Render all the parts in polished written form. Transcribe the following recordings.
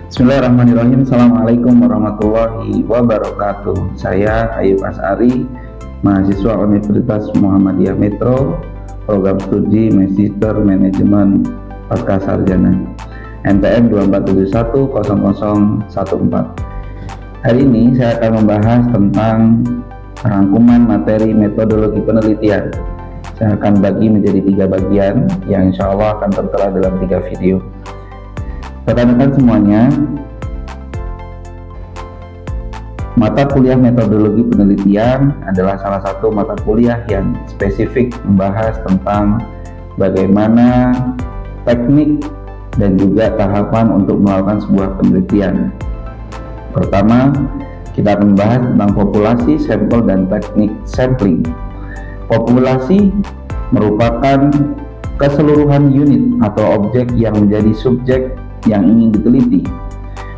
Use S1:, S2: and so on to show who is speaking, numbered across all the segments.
S1: Bismillahirrahmanirrahim. Assalamualaikum warahmatullahi wabarakatuh. Saya Ayub Asari, mahasiswa Universitas Muhammadiyah Metro, program studi Magister Manajemen Pasca Sarjana, NPM 24710014. Hari ini saya akan membahas tentang rangkuman materi metodologi penelitian. Saya akan bagi menjadi 3 bagian yang insya Allah akan tertera dalam 3 video. Rekan-rekan semuanya, mata kuliah metodologi penelitian adalah salah satu mata kuliah yang spesifik membahas tentang bagaimana teknik dan juga tahapan untuk melakukan sebuah penelitian. Pertama, kita akan membahas tentang populasi, sampel, dan teknik sampling. Populasi merupakan keseluruhan unit atau objek yang menjadi subjek yang ingin diteliti.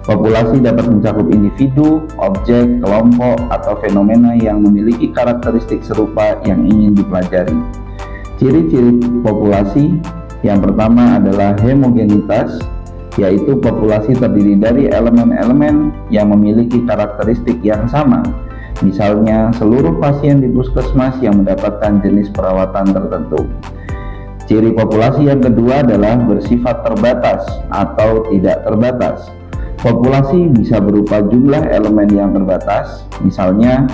S1: Populasi dapat mencakup individu, objek, kelompok, atau fenomena yang memiliki karakteristik serupa yang ingin dipelajari. Ciri-ciri populasi yang pertama adalah homogenitas, yaitu populasi terdiri dari elemen-elemen yang memiliki karakteristik yang sama. Misalnya, seluruh pasien di puskesmas yang mendapatkan jenis perawatan tertentu. Ciri populasi yang kedua adalah bersifat terbatas atau tidak terbatas. Populasi bisa berupa jumlah elemen yang terbatas, misalnya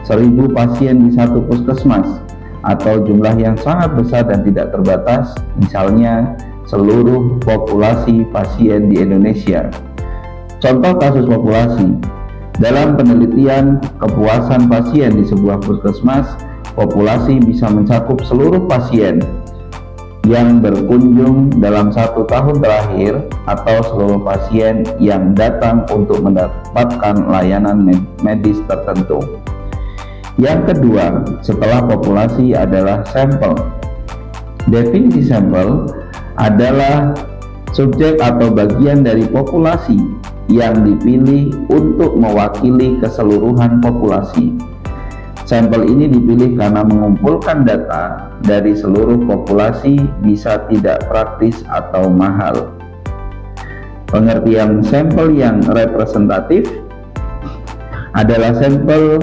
S1: 1000 pasien di satu puskesmas, atau jumlah yang sangat besar dan tidak terbatas, misalnya seluruh populasi pasien di Indonesia. Contoh kasus populasi: dalam penelitian kepuasan pasien di sebuah puskesmas, populasi bisa mencakup seluruh pasien yang berkunjung dalam 1 tahun terakhir atau seluruh pasien yang datang untuk mendapatkan layanan medis tertentu. Yang kedua setelah populasi adalah sampel. Definisi sampel adalah subjek atau bagian dari populasi yang dipilih untuk mewakili keseluruhan populasi. Sampel ini dipilih karena mengumpulkan data dari seluruh populasi bisa tidak praktis atau mahal. Pengertian sampel yang representatif adalah sampel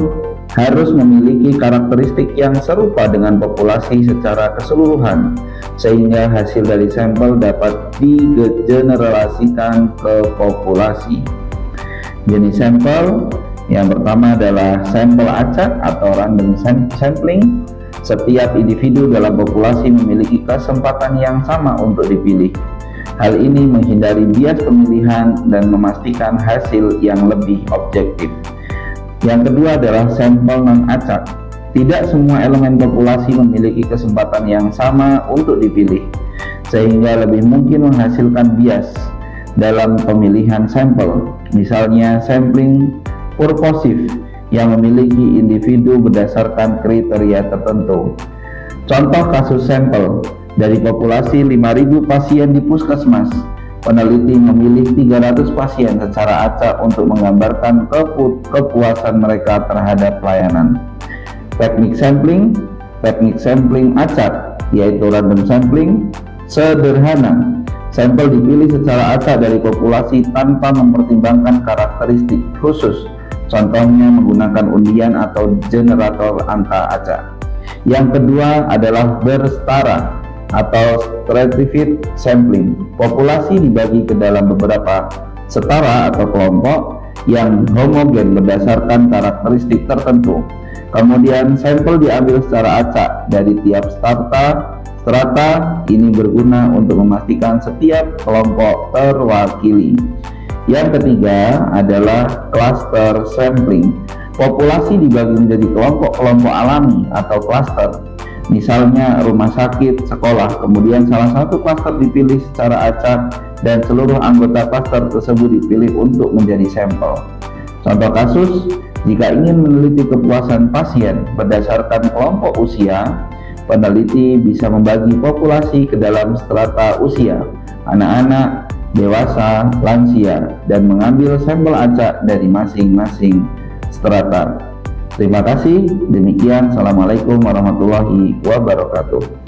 S1: harus memiliki karakteristik yang serupa dengan populasi secara keseluruhan, sehingga hasil dari sampel dapat digeneralisasikan ke populasi. Jenis sampel yang pertama adalah sampel acak atau random sampling. Setiap individu dalam populasi memiliki kesempatan yang sama untuk dipilih. Hal ini menghindari bias pemilihan dan memastikan hasil yang lebih objektif. Yang kedua adalah sampel non-acak. Tidak semua elemen populasi memiliki kesempatan yang sama untuk dipilih, sehingga lebih mungkin menghasilkan bias dalam pemilihan sampel. Misalnya sampling purposif yang memiliki individu berdasarkan kriteria tertentu. Contoh kasus sampel: dari populasi 5.000 pasien di puskesmas, peneliti memilih 300 pasien secara acak untuk menggambarkan kepuasan mereka terhadap pelayanan. Teknik sampling acak, yaitu random sampling, sederhana. Sampel dipilih secara acak dari populasi tanpa mempertimbangkan karakteristik khusus. Contohnya menggunakan undian atau generator angka acak. Yang kedua adalah bersetara atau stratified sampling. Populasi dibagi ke dalam beberapa setara atau kelompok yang homogen berdasarkan karakteristik tertentu. Kemudian sampel diambil secara acak dari tiap strata. Ini berguna untuk memastikan setiap kelompok terwakili. Yang ketiga adalah cluster sampling. Populasi dibagi menjadi kelompok-kelompok alami atau cluster. Misalnya rumah sakit, sekolah, kemudian salah satu cluster dipilih secara acak dan seluruh anggota cluster tersebut dipilih untuk menjadi sampel. Contoh kasus: jika ingin meneliti kepuasan pasien berdasarkan kelompok usia, peneliti bisa membagi populasi ke dalam strata usia, anak-anak, dewasa, lansia, dan mengambil sampel acak dari masing-masing strata. Terima kasih. Demikian. Assalamualaikum warahmatullahi wabarakatuh.